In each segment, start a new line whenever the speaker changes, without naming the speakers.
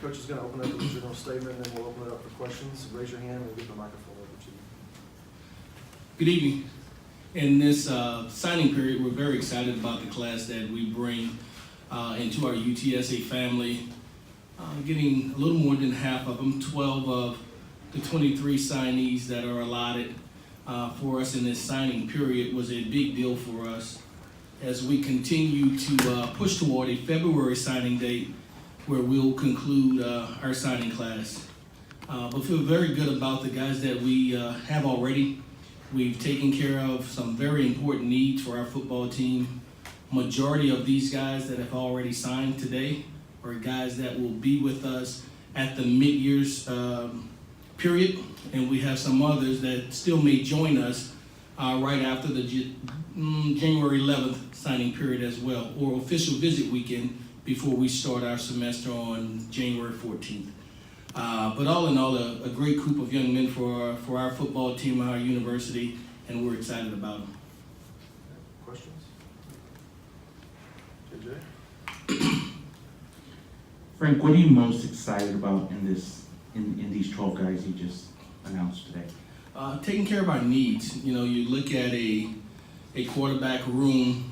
Coach is gonna open up with a general statement, and then we'll open it up for questions. Raise your hand, and we'll get the microphone over to you.
Good evening. In this signing period, we're very excited about the class that we bring into our UTSA family. Getting a little more than half of them, 12 of the 23 signees that are allotted for us in this signing period was a big deal for us as we continue to push toward a February signing date where we'll conclude our signing class. But feel very good about the guys that we have already. We've taken care of some very important needs for our football team. Majority of these guys that have already signed today are guys that will be with us at the mid-years period, and we have some others that still may join us right after the January 11th signing period as well, or official visit weekend before we start our semester on January 14th. But all in all, a great group of young men for our football team at our university, and we're excited about them.
Questions? JJ?
Frank, what are you most excited about in these 12 guys you just announced today?
Taking care of our needs. You know, you look at a quarterback room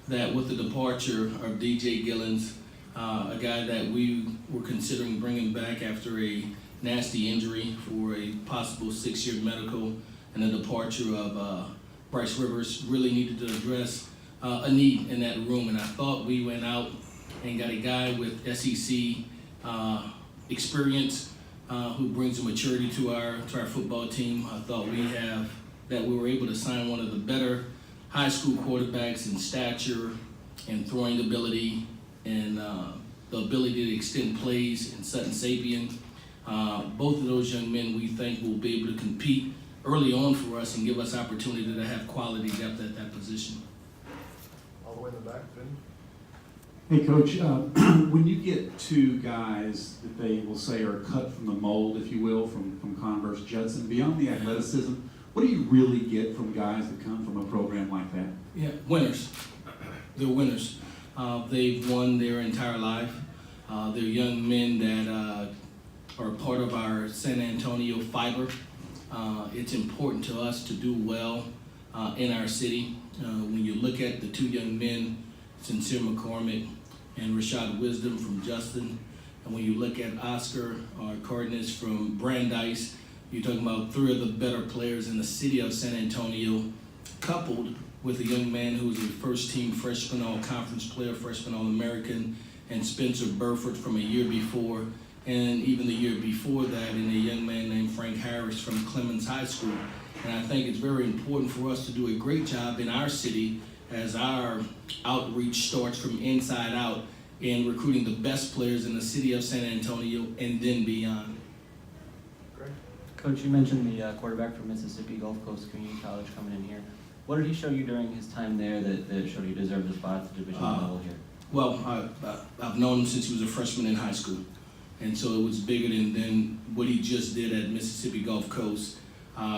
that with the departure of DJ Gillens, a guy that we were considering bringing back after a nasty injury for a possible 6-year medical, and the departure of Bryce Rivers, really needed to address a need in that room. And I thought we went out and got a guy with SEC experience who brings a maturity to our football team. I thought we were able to sign one of the better high school quarterbacks in stature and throwing ability and the ability to extend plays in Sutton Sapien. Both of those young men we think will be able to compete early on for us and give us opportunity to have quality depth at that position.
All the way in the back, Ben?
Hey, Coach, when you get two guys that they will say are cut from the mold, if you will, from Converse Judson, beyond the athleticism, what do you really get from guys that come from a program like that?
Yeah, winners. They're winners. They've won their entire life. They're young men that are part of our San Antonio fiber. It's important to us to do well in our city. When you look at the two young men, Sincere McCormick and Rashad Wisdom from Justin, and when you look at Oscar Cardenas from Brandeis, you're talking about three of the better players in the city of San Antonio, coupled with a young man who was a first-team freshman all-conference player, freshman all-American, and Spencer Burford from a year before, and even the year before that, and a young man named Frank Harris from Clemens High School. And I think it's very important for us to do a great job in our city as our outreach starts from inside out in recruiting the best players in the city of San Antonio and then beyond.
Great.
Coach, you mentioned the quarterback from Mississippi Gulf Coast Community College coming in here. What did he show you during his time there that showed he deserved a spot at the division level here?
Well, I've known him since he was a freshman in high school. And so it was bigger than what he just did at Mississippi Gulf Coast.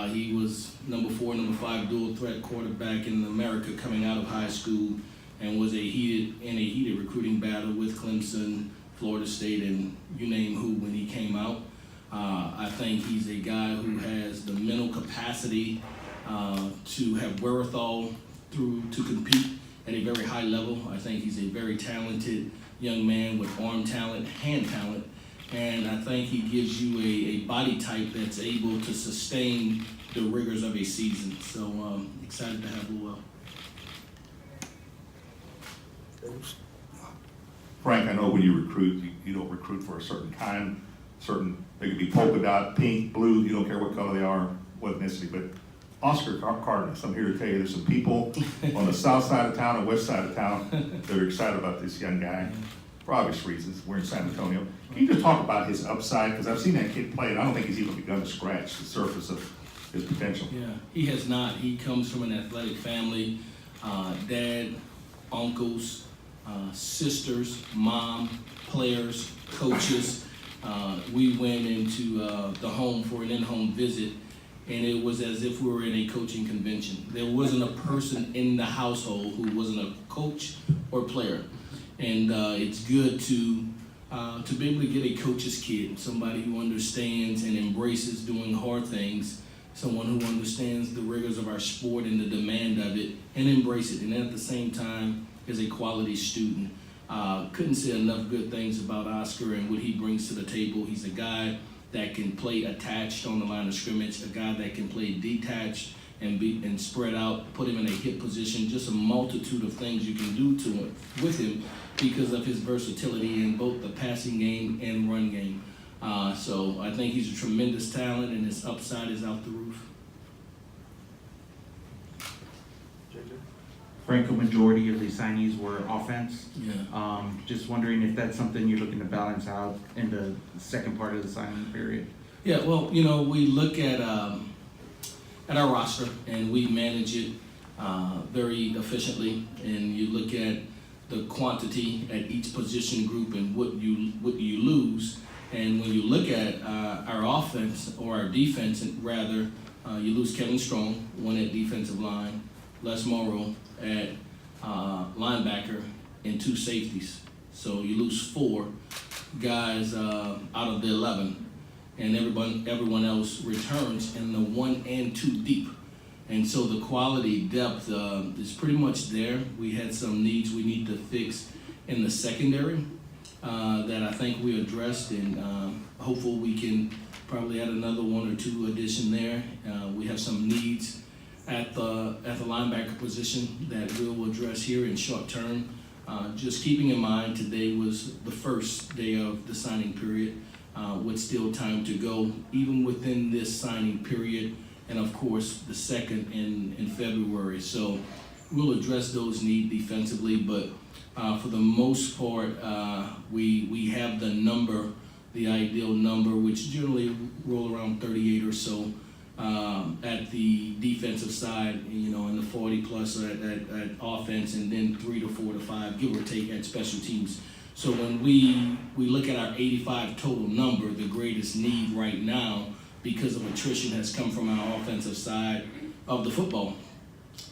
He was number 4, number 5 dual threat quarterback in America coming out of high school, and was in a heated recruiting battle with Clemson, Florida State, and you name who when he came out. I think he's a guy who has the mental capacity to have wherewithal to compete at a very high level. I think he's a very talented young man with arm talent, hand talent, and I think he gives you a body type that's able to sustain the rigors of a season. So excited to have Luell.
Frank, I know when you recruit, you don't recruit for a certain kind, they could be polka dot, pink, blue, you don't care what color they are, what ethnicity, but Oscar Cardenas, I'm here to tell you there's some people on the south side of town and west side of town that are excited about this young guy for obvious reasons. We're in San Antonio. Can you just talk about his upside? Because I've seen that kid play, and I don't think he's even begun to scratch the surface of his potential.
Yeah, he has not. He comes from an athletic family, dad, uncles, sisters, mom, players, coaches. We went into the home for an in-home visit, and it was as if we were in a coaching convention. There wasn't a person in the household who wasn't a coach or player. And it's good to to be able to get a coach's kid, somebody who understands and embraces doing hard things, someone who understands the rigors of our sport and the demand of it, and embrace it, and at the same time is a quality student. Couldn't say enough good things about Oscar and what he brings to the table. He's a guy that can play attached on the line of scrimmage, a guy that can play detached and spread out, put him in a hip position, just a multitude of things you can do to him with him because of his versatility in both the passing game and run game. So I think he's a tremendous talent, and his upside is out the roof.
JJ?
Franco, majority of the signees were offense.
Yeah.
Just wondering if that's something you're looking to balance out in the second part of the signing period.
Yeah, well, you know, we look at our roster and we manage it very efficiently, and you look at the quantity at each position group and what you lose. And when you look at our offense, or our defense rather, you lose Kevin Strong, one at defensive line, Les Morrow at linebacker, and 2 safeties. So you lose 4 guys out of the 11, and everyone else returns in the 1 and 2 deep. And so the quality depth is pretty much there. We had some needs we need to fix in the secondary that I think we addressed, and hopefully we can probably add another 1 or 2 addition there. We have some needs at the linebacker position that we'll address here in short term. Just keeping in mind today was the first day of the signing period, with still time to go, even within this signing period, and of course the second in February. So we'll address those needs defensively, but for the most part, we have the number, the ideal number, which generally roll around 38 or so at the defensive side, you know, in the 40 plus at offense, and then 3 to 4 to 5, give or take, at special teams. So when we look at our 85 total number, the greatest need right now, because of attrition, has come from our offensive side of the football.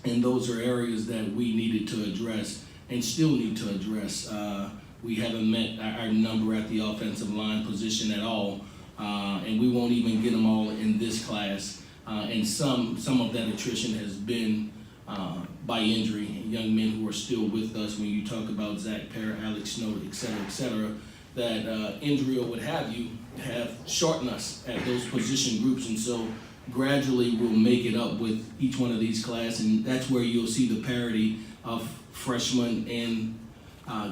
And those are areas that we needed to address and still need to address. We haven't met our number at the offensive line position at all, and we won't even get them all in this class. And some of that attrition has been by injury. Young men who are still with us, when you talk about Zach Parrott, Alex Snow, et cetera, that injury or what have you have shortened us at those position groups. And so gradually we'll make it up with each one of these classes, and that's where you'll see the parity of freshmen and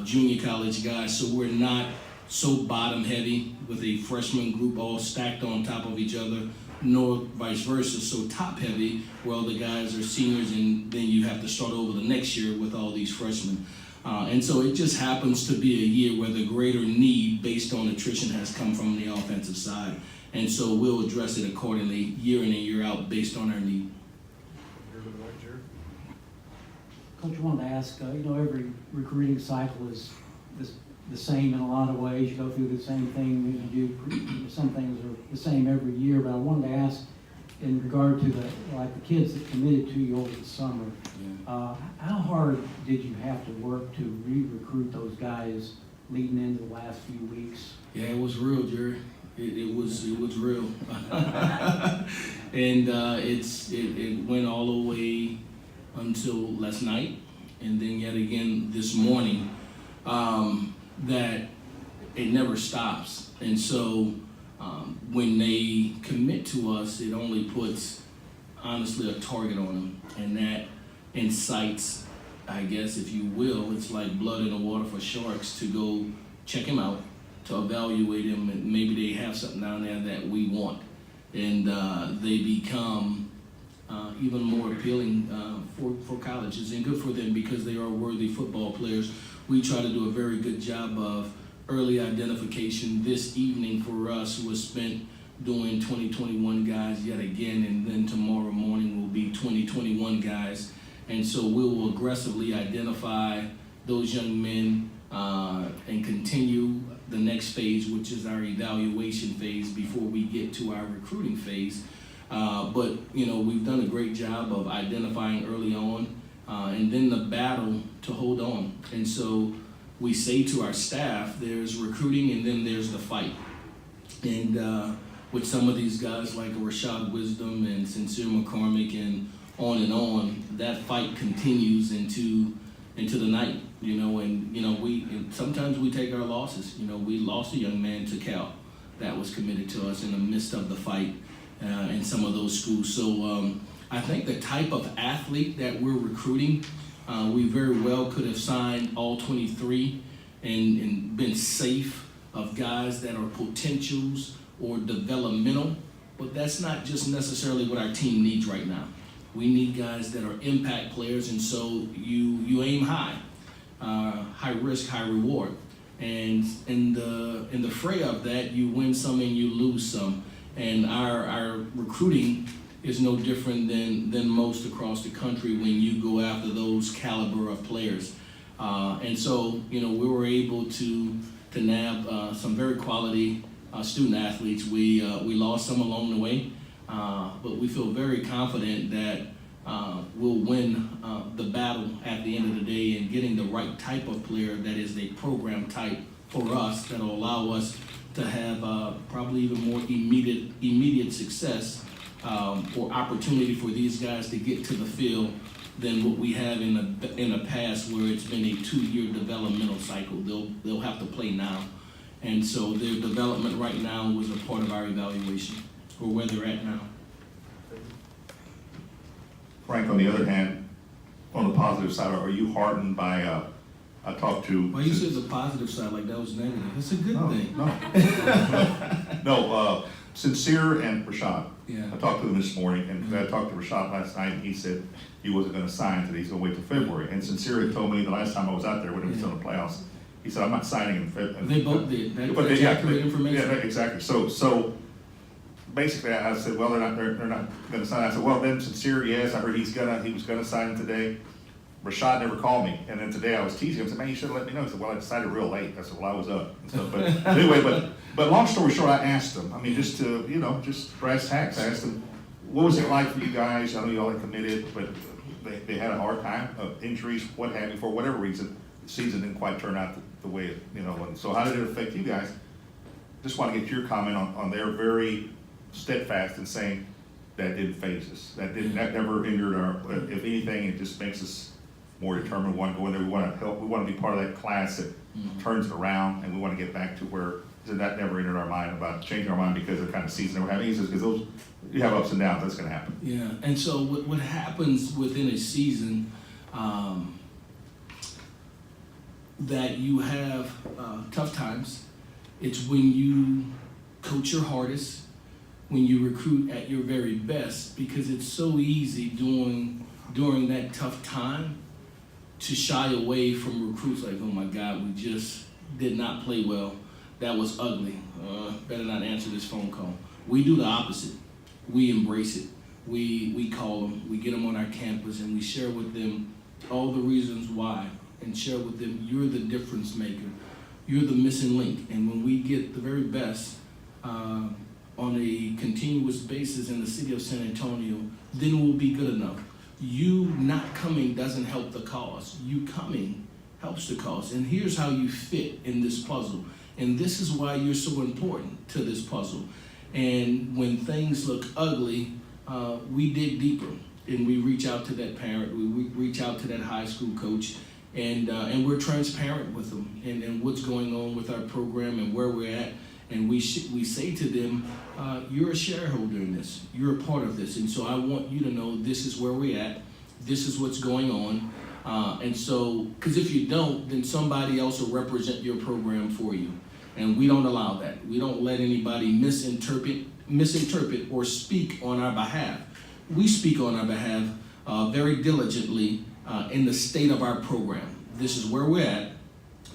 junior college guys. So we're not so bottom heavy with a freshman group all stacked on top of each other, nor vice versa, so top heavy where all the guys are seniors and then you have to start over the next year with all these freshmen. And so it just happens to be a year where the greater need based on attrition has come from the offensive side. And so we'll address it accordingly year in and year out based on our need.
Here to the right, Jared?
Coach, I wanted to ask, every recruiting cycle is the same in a lot of ways. You go through the same thing, you do, some things are the same every year, but I wanted to ask in regard to the kids that committed to you over the summer, how hard did you have to work to re-recruit those guys leading into the last few weeks?
Yeah, it was real, Jerry. It was real. And it went all the way until last night, and then yet again this morning, that it never stops. And so when they commit to us, it only puts, honestly, a target on them, and that incites, I guess, if you will, it's like blood in the water for sharks to go check him out, to evaluate him, and maybe they have something down there that we want. And they become even more appealing for colleges, and good for them because they are worthy football players. We try to do a very good job of early identification. This evening for us was spent doing 2021 guys yet again, and then tomorrow morning will be 2021 guys. And so we will aggressively identify those young men and continue the next phase, which is our evaluation phase before we get to our recruiting phase. But we've done a great job of identifying early on, and then the battle to hold on. And so we say to our staff, there's recruiting and then there's the fight. And with some of these guys like Rashad Wisdom and Sincere McCormick and on, that fight continues into the night, you know, and, you know, and sometimes we take our losses. You know, we lost a young man to Cal that was committed to us in the midst of the fight in some of those schools. So I think the type of athlete that we're recruiting, we very well could have signed all 23 and been safe of guys that are potentials or developmental, but that's not just necessarily what our team needs right now. We need guys that are impact players, and so you aim high, high risk, high reward, and in the fray of that, you win some and you lose some. And our recruiting is no different than most across the country when you go after those caliber of players. And so, you know, we were able to nab some very quality student athletes. We lost some along the way, but we feel very confident that we'll win the battle at the end of the day in getting the right type of player that is a program type for us that will allow us to have probably even more immediate success or opportunity for these guys to get to the field than what we have in the past, where it's been a 2-year developmental cycle. They'll have to play now, and so their development right now was a part of our evaluation or where they're at now.
Frank, on the other hand, on the positive side, are you heartened by, I talked to...
Well, you said the positive side like that was negative. It's a good thing.
No, Sincere and Rashad.
Yeah.
I talked to them this morning, and I talked to Rashad last night, and he said he wasn't gonna sign today, he's gonna wait till February. And Sincere had told me the last time I was out there when it was on the playoffs, he said, I'm not signing in February.
They both did.
But
That's
yeah,
accurate information.
Yeah, exactly. So basically, I said, well, they're not gonna sign. I said, well, then Sincere, yes, I heard he was gonna sign today. Rashad never called me, and then today I was teasing him. I said, man, you should have let me know. He said, well, I decided real late. I said, well, I was up and stuff. But anyway, but long story short, I asked him. I mean, just to, you know, just brass tacks. I asked him, what was it like for you guys? I know you all had committed, but they had a hard time of injuries, what have you, for whatever reason. The season didn't quite turn out the way it, you know. And so how did it affect you guys? Just want to get your comment on their very steadfast in saying that didn't phase us. That never hindered our. If anything, it just makes us more determined. We want to go in there. We want to help. We want to be part of that class that turns it around, and we want to get back to where. So that never entered our mind about changing our mind because of the kind of season that we're having. He says, because those, you have ups and downs, that's going to happen.
Yeah, and so what happens within a season, that you have tough times. It's when you coach your hardest, when you recruit at your very best, because it's so easy during that tough time to shy away from recruits like, oh my God, we just did not play well. That was ugly. Better not answer this phone call. We do the opposite. We embrace it. We call them, we get them on our campus, and we share with them all the reasons why, and share with them, you're the difference maker. You're the missing link. And when we get the very best on a continuous basis in the city of San Antonio, then we'll be good enough. You not coming doesn't help the cause. You coming helps the cause. And here's how you fit in this puzzle. And this is why you're so important to this puzzle. And when things look ugly, we dig deeper and we reach out to that parent, we reach out to that high school coach, and we're transparent with them and what's going on with our program and where we're at. And we say to them, you're a shareholder in this, you're a part of this. And so I want you to know this is where we're at, this is what's going on. And so, because if you don't, then somebody else will represent your program for you. And we don't allow that. We don't let anybody misinterpret or speak on our behalf. We speak on our behalf very diligently in the state of our program. This is where we're at.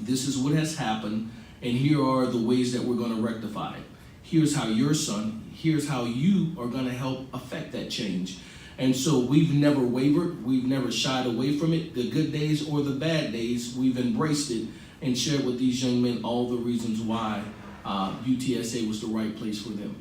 This is what has happened. And here are the ways that we're going to rectify it. Here's how your son, here's how you are going to help affect that change. And so we've never wavered. We've never shied away from it. The good days or the bad days, we've embraced it and shared with these young men all the reasons why UTSA was the right place for them.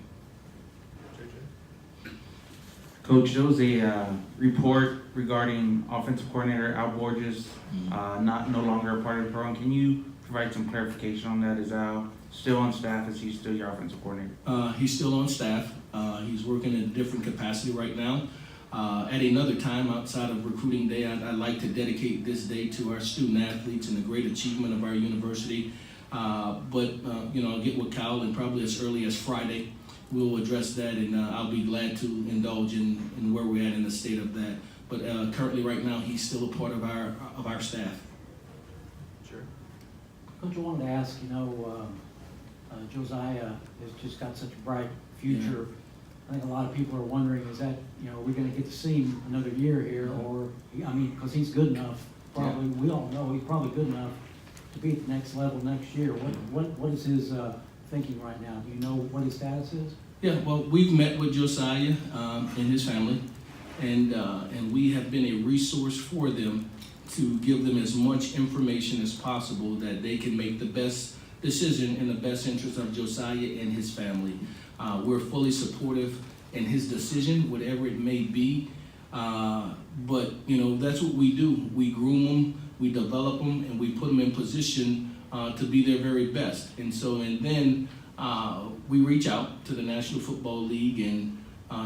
Coach, there was a report regarding offensive coordinator Al Borges no longer a part of the program. Can you provide some clarification on that? Is Al still on staff? Is he still your offensive coordinator?
He's still on staff. He's working in a different capacity right now. At another time outside of recruiting day, I'd like to dedicate this day to our student athletes and the great achievement of our university. But I'll get with Kyle, and probably as early as Friday, we'll address that, and I'll be glad to indulge in where we're at in the state of that. But currently, right now, he's still a part of our staff.
Sure.
Coach, I wanted to ask, Josiah has just got such a bright future. I think a lot of people are wondering, is that, are we going to get to see him another year here? Or, because he's good enough, probably, we all know he's probably good enough to be at the next level next year. What is his thinking right now? Do you know what his status is?
Yeah, well, we've met with Josiah and his family, and we have been a resource for them to give them as much information as possible that they can make the best decision in the best interest of Josiah and his family. We're fully supportive in his decision, whatever it may be. But that's what we do. We groom them, we develop them, and we put them in position to be their very best. And then we reach out to the National Football League and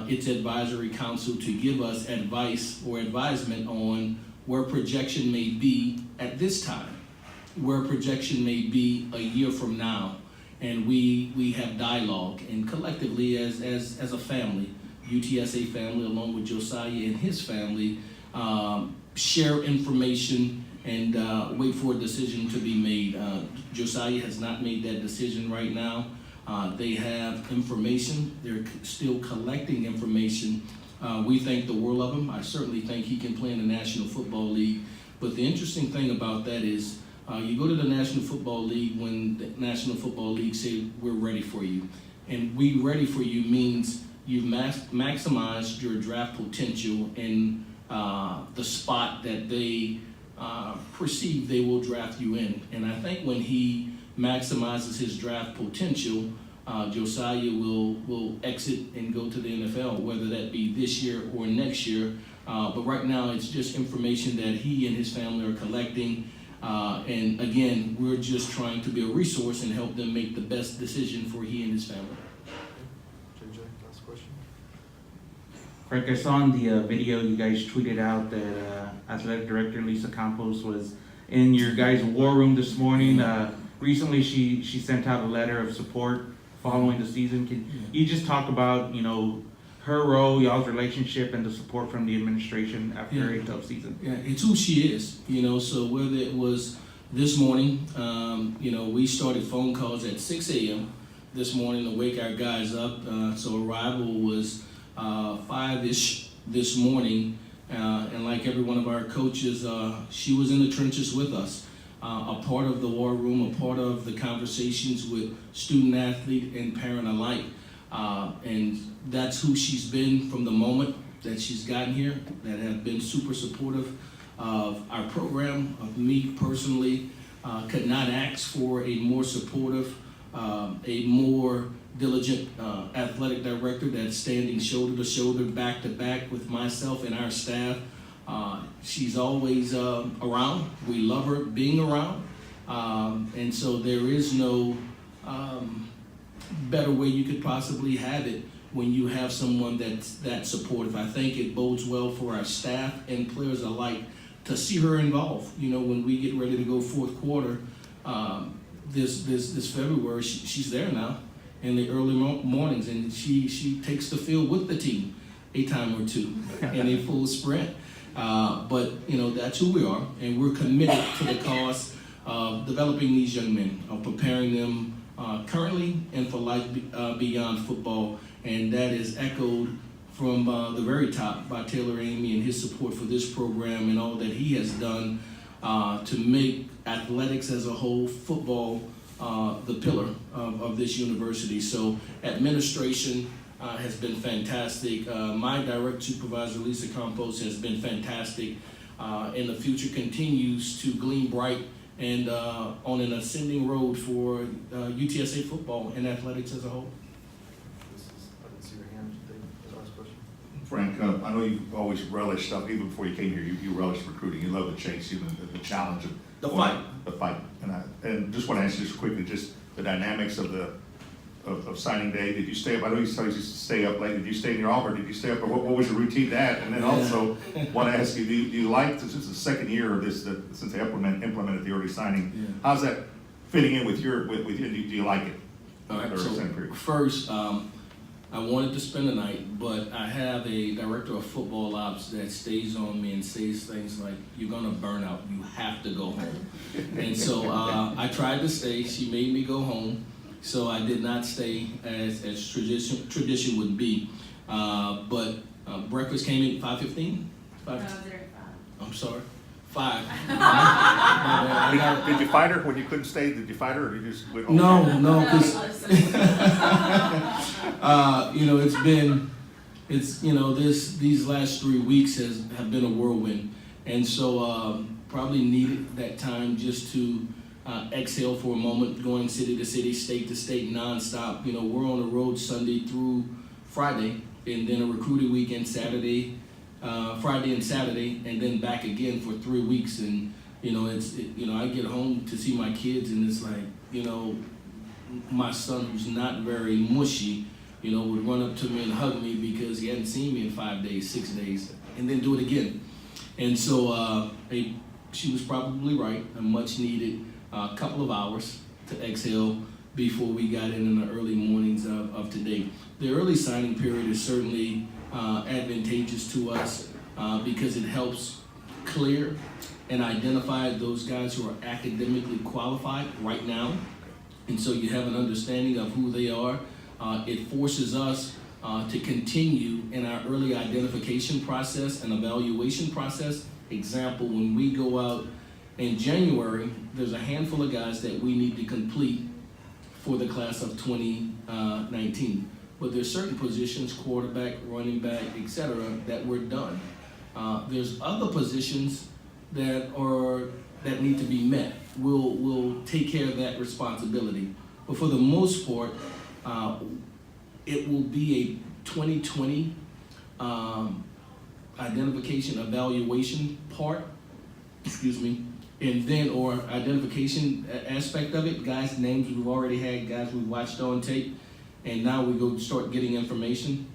its advisory council to give us advice or advisement on where projection may be at this time, where projection may be a year from now. And we have dialogue, and collectively as a family, UTSA family along with Josiah and his family, share information and wait for a decision to be made. Josiah has not made that decision right now. They have information. They're still collecting information. We think the world of him. I certainly think he can play in the National Football League. But the interesting thing about that is you go to the National Football League when the National Football League say, we're ready for you. And we ready for you means you've maximized your draft potential in the spot that they perceive they will draft you in. And I think when he maximizes his draft potential, Josiah will exit and go to the NFL, whether that be this year or next year. But right now it's just information that he and his family are collecting. And again, we're just trying to be a resource and help them make the best decision for he and his family.
JJ, last question.
Frank, I saw in the video you guys tweeted out that Athletic Director Lisa Campos was in your guys' war room this morning. Recently, she sent out a letter of support following the season. Can you just talk about, her role, y'all's relationship, and the support from the administration after a tough season?
Yeah, it's who she is, so whether it was this morning, we started phone calls at 6 a.m. this morning to wake our guys up. So arrival was 5-ish this morning. And like every one of our coaches, she was in the trenches with us, a part of the war room, a part of the conversations with student, athlete, and parent alike. And that's who she's been from the moment that she's gotten here, that have been super supportive of our program, of me personally. Could not ask for a more supportive, a more diligent athletic director that's standing shoulder to shoulder, back to back with myself and our staff. She's always around. We love her being around. And so there is no better way you could possibly have it when you have someone that's that supportive. I think it bodes well for our staff and players alike to see her involved. When we get ready to go fourth quarter this February, she's there now in the early mornings, and she takes the field with the team a time or two in a full sprint. But that's who we are, and we're committed to the cause of developing these young men, of preparing them currently and for life beyond football. And that is echoed from the very top by Taylor Amy and his support for this program and all that he has done to make athletics as a whole, football, the pillar of this university. So administration has been fantastic. My direct supervisor, Lisa Campos, has been fantastic. And the future continues to gleam bright and on an ascending road for UTSA football and athletics as a whole.
I didn't see your hand. Dave, last question.
Frank, I know you've always relished stuff, even before you came here, you relished recruiting, you love the chase, even the challenge of.
The fight.
The fight, and just want to ask you just quickly, just the dynamics of signing day, did you stay up, I know you said you used to stay up late, did you stay in your office, did you stay up, or what was your routine at? And then also, want to ask you, do you like, this is the second year of this, since they implemented the early signing, how's that fitting in with you, do you like it?
All right,
Or
so
same period?
first, I wanted to spend the night, but I have a director of football ops that stays on me and says things like, "You're gonna burn out. You have to go home." And so I tried to stay. She made me go home, so I did not stay as tradition would be. But breakfast came in 5:15. I'm sorry. 5.
Did you fight her when you couldn't stay? Did you fight her, or you just went home?
No, because these last 3 weeks have been a whirlwind, and so probably needed that time just to exhale for a moment, going city to city, state to state, nonstop. We're on the road Sunday through Friday, and then a recruiting weekend Friday and Saturday, and then back again for 3 weeks. And I get home to see my kids, and it's like, my son, who's not very mushy, would run up to me and hug me because he hadn't seen me in 5 days, 6 days, and then do it again. And so she was probably right. A much needed couple of hours to exhale before we got in the early mornings of today. The early signing period is certainly advantageous to us because it helps clear and identify those guys who are academically qualified right now. And so you have an understanding of who they are. It forces us to continue in our early identification process and evaluation process. Example, when we go out in January, there's a handful of guys that we need to complete for the class of 2019. But there's certain positions, quarterback, running back, etc., that we're done. There's other positions that need to be met. We'll take care of that responsibility. But for the most part, it will be a 2020 identification evaluation part, and then or identification aspect of it. Guys' names we've already had, guys we've watched on tape, and now we go start getting information.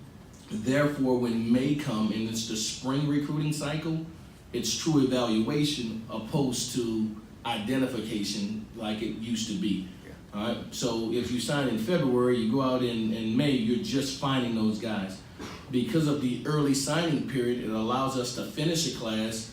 Therefore, when May come and it's the spring recruiting cycle, it's true evaluation opposed to identification like it used to be. All right. So if you sign in February, you go out in May, you're just finding those guys. Because of the early signing period, it allows us to finish a class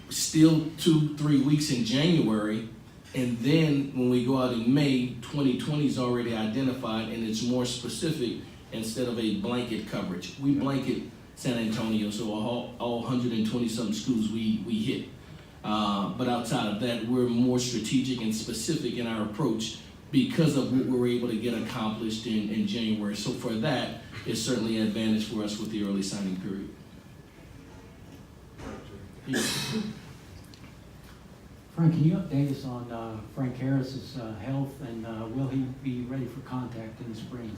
still 2-3 weeks in January, and then when we go out in May, 2020 is already identified and it's more specific instead of a blanket coverage. We blanket San Antonio, so all 120 something schools we hit. But outside of that, we're more strategic and specific in our approach because of what we're able to get accomplished in January. So for that, it's certainly an advantage for us with the early signing period.
Frank, can you update us on Frank Harris's health, and will he be ready for contact in the spring?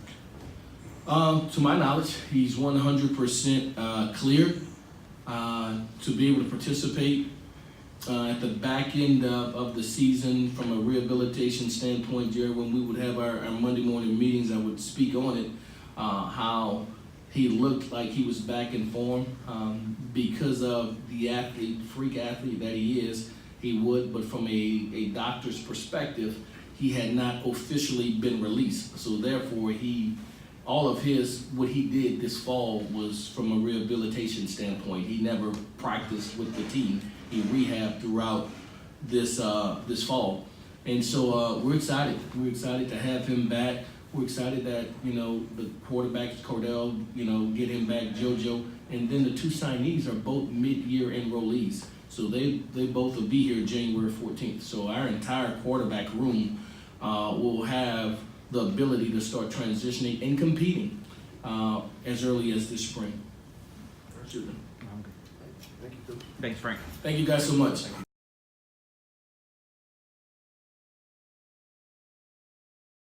To my knowledge, he's 100% cleared to be able to participate at the back end of the season from a rehabilitation standpoint. Jerry, when we would have our Monday morning meetings, I would speak on it, how he looked like he was back in form because of the freak athlete that he is. He would, but from a doctor's perspective, he had not officially been released. So therefore, all of what he did this fall was from a rehabilitation standpoint. He never practiced with the team. He rehabbed throughout this fall. And so we're excited. We're excited to have him back. We're excited that, the quarterbacks, Cordell, get him back, JoJo. And then the two signees are both mid-year enrollees. So they both will be here January 14th. So our entire quarterback room will have the ability to start transitioning and competing as early as this spring.
Thank you, Coach.
Thanks, Frank.
Thank you guys so much.